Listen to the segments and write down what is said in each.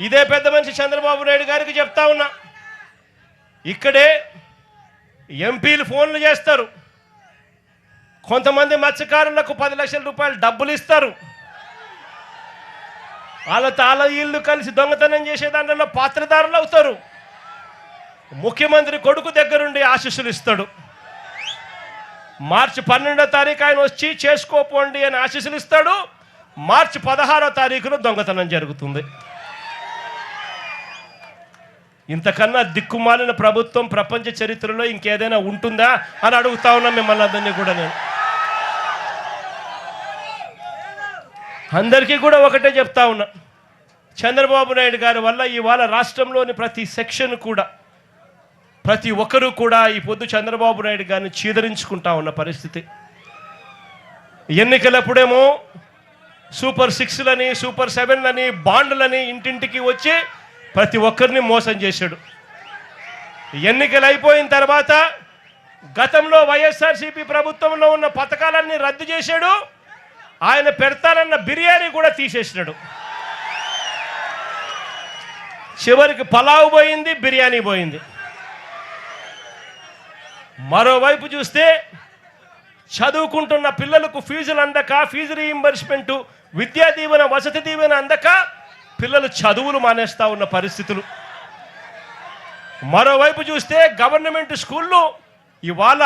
ఇదే పెద్ద మనిషి చంద్రబాబు నాయుడు గారికి చెప్తా ఉన్నా, ఇక్కడే ఎంపీలు ఫోన్లు చేస్తారు, కొంతమంది మత్స్యకారులకు 10 లక్షల రూపాయలు డబ్బులు ఇస్తారు, వాళ్ళ ఇల్లు కలిసి దొంగతనం చేసే దాంట్లో పాత్రదారులు అవుతారు. ముఖ్యమంత్రి కొడుకు దగ్గరుండి ఆశీస్సులు ఇస్తాడు. మార్చి 12వ తారీఖు ఆయన వచ్చి చేసుకోపోండి అని ఆశీస్సులు ఇస్తాడు. మార్చి 16వ తారీఖున దొంగతనం జరుగుతుంది. ఇంతకన్నా దిక్కుమాలిన ప్రభుత్వం ప్రపంచ చరిత్రలో ఇంకేదైనా ఉంటుందా అని అడుగుతా ఉన్నా మిమ్మల్ని అందరినీ కూడా. నేను అందరికీ కూడా ఒకటే చెప్తా ఉన్నా, చంద్రబాబు నాయుడు గారి వల్ల ఇవాళ రాష్ట్రంలోని ప్రతి సెక్షన్ కూడా, ప్రతి ఒక్కరూ కూడా ఈ పొద్దు చంద్రబాబు నాయుడు గారిని చీదరించుకుంటా ఉన్న పరిస్థితి. ఎన్నికలప్పుడేమో సూపర్ 6లని, సూపర్ 7లని, బాండ్లని ఇంటింటికి వచ్చి ప్రతి ఒక్కరిని మోసం చేశాడు. ఎన్నికలు అయిపోయిన తర్వాత గతంలో వైఎస్ఆర్సీపీ ప్రభుత్వంలో ఉన్న పథకాలన్నీ రద్దు చేశాడు. ఆయన పెడతానన్న బిర్యానీ కూడా తీసేసినాడు. చివరికి పలావ్ పోయింది, బిర్యానీ పోయింది. మరోవైపు చూస్తే చదువుకుంటున్న పిల్లలకు ఫీజులు అందక, ఫీజు రీయింబర్స్మెంట్, విద్యా దీవెన, వసతి దీవెన అందక పిల్లలు చదువులు మానేస్తూ ఉన్న పరిస్థితులు. మరోవైపు చూస్తే గవర్నమెంట్ స్కూళ్ళు ఇవాళ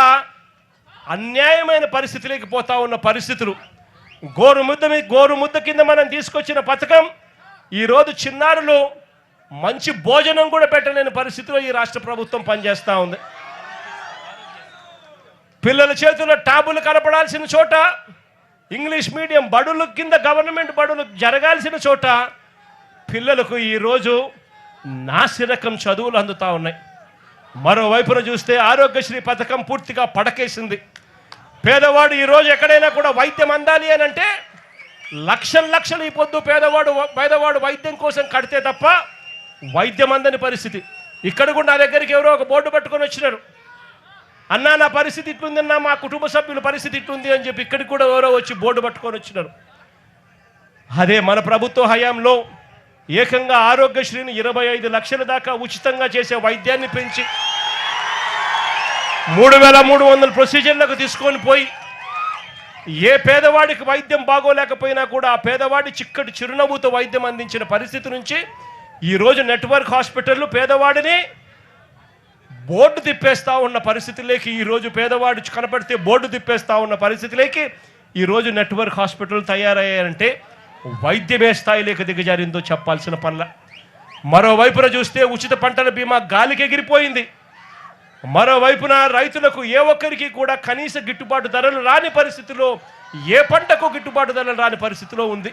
అన్యాయమైన పరిస్థితులకి పోతా ఉన్న పరిస్థితులు. గోరుముద్ద కింద మనం తీసుకొచ్చిన పథకం ఈరోజు చిన్నారులు మంచి భోజనం కూడా పెట్టలేని పరిస్థితిలో ఈ రాష్ట్ర ప్రభుత్వం పనిచేస్తూ ఉంది. పిల్లల చేతుల్లో ట్యాబులు కనపడాల్సిన చోట, ఇంగ్లీష్ మీడియం బడుల కింద గవర్నమెంట్ బడులు జరగాల్సిన చోట పిల్లలకు ఈరోజు నాసిరకం చదువులు అందుతూ ఉన్నాయి. మరోవైపున చూస్తే ఆరోగ్యశ్రీ పథకం పూర్తిగా పడకేసింది. పేదవాడు ఈరోజు ఎక్కడైనా కూడా వైద్యం అందాలి అని అంటే లక్షలు ఈ పొద్దు పేదవాడు వైద్యం కోసం కడితే తప్ప వైద్యం అందని పరిస్థితి. ఇక్కడ కూడా నా దగ్గరికి ఎవరో ఒక బోర్డు పట్టుకొని వచ్చినారు, అన్నా నా పరిస్థితి ఇట్లుందన్నా, మా కుటుంబ సభ్యుల పరిస్థితి ఇట్లుంది అని చెప్పి ఇక్కడికి కూడా ఎవరో వచ్చి బోర్డు పట్టుకొని వచ్చినారు. అదే మన ప్రభుత్వ హయాంలో ఏకంగా ఆరోగ్యశ్రీని 25 లక్షల దాకా ఉచితంగా చేసే వైద్యాన్ని పెంచి 3300 ప్రొసీజర్లకు తీసుకొని పోయి ఏ పేదవాడికి వైద్యం బాగోలేకపోయినా కూడా ఆ పేదవాడి చిక్కటి చిరునవ్వుతో వైద్యం అందించిన పరిస్థితి నుంచి ఈరోజు నెట్వర్క్ హాస్పిటళ్ళు పేదవాడిని బోర్డు తిప్పేస్తూ ఉన్న పరిస్థితులకి, ఈరోజు పేదవాడు కనపడితే బోర్డు తిప్పేస్తూ ఉన్న పరిస్థితులకి ఈరోజు నెట్వర్క్ హాస్పిటల్ తయారయ్యారంటే వైద్యమే స్థాయిలోకి దిగజారిందో చెప్పాల్సిన పనుల. మరోవైపున చూస్తే ఉచిత పంటల బీమా గాలికి ఎగిరిపోయింది. మరోవైపున రైతులకు ఏ ఒక్కరికి కూడా కనీస గిట్టుబాటు ధరలు రాని పరిస్థితిలో, ఏ పంటకు గిట్టుబాటు ధరలు రాని పరిస్థితిలో ఉంది.